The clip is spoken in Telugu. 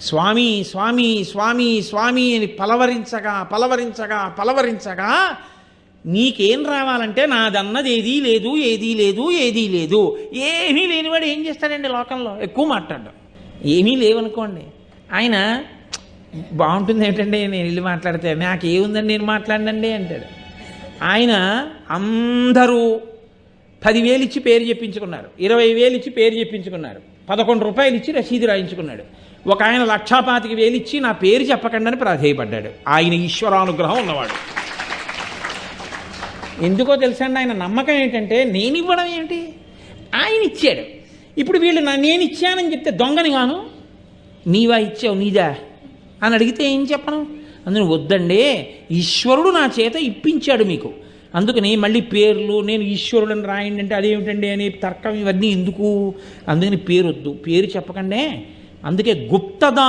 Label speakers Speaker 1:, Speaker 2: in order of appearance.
Speaker 1: స్వామి స్వామి స్వామి స్వామి అని పలవరించగా పలవరించగా పలవరించగా నీకేం రావాలంటే నాదన్నది ఏదీ లేదు ఏదీ లేదు ఏదీ లేదు. ఏమీ లేనివాడు ఏం చేస్తాడండి లోకంలో? ఎక్కువ మాట్లాడడం. ఏమీ లేవనుకోండి, ఆయన బాగుంటుంది ఏంటంటే నేను ఇల్లు మాట్లాడితే నాకేముందని నేను మాట్లాడండి అంటాడు. ఆయన అందరూ 10,000 ఇచ్చి పేరు చెప్పించుకున్నారు, 20,000 ఇచ్చి పేరు చెప్పించుకున్నారు, 11 రూపాయలు ఇచ్చి రసీదు రాయించుకున్నాడు. ఒక ఆయన 1,25,000 ఇచ్చి నా పేరు చెప్పకండి అని ప్రాధేయపడ్డాడు. ఆయన ఈశ్వరానుగ్రహం ఉన్నవాడు. ఎందుకో తెలుసండి, ఆయన నమ్మకం ఏంటంటే నేను ఇవ్వడం ఏంటి, ఆయన ఇచ్చాడు. ఇప్పుడు వీళ్ళు నేను ఇచ్చానని చెప్తే దొంగని గాను, నీవా ఇచ్చావు నీదా అని అడిగితే ఏం చెప్పను? అందుకని వద్దండి, ఈశ్వరుడు నా చేత ఇప్పించాడు మీకు, అందుకని మళ్ళీ పేర్లు నేను ఈశ్వరుడని రాయండి అంటే అదేమిటండి అని తర్కం ఇవన్నీ ఎందుకు? అందుకని పేరు వద్దు, పేరు చెప్పకండి. అందుకే గుప్తదా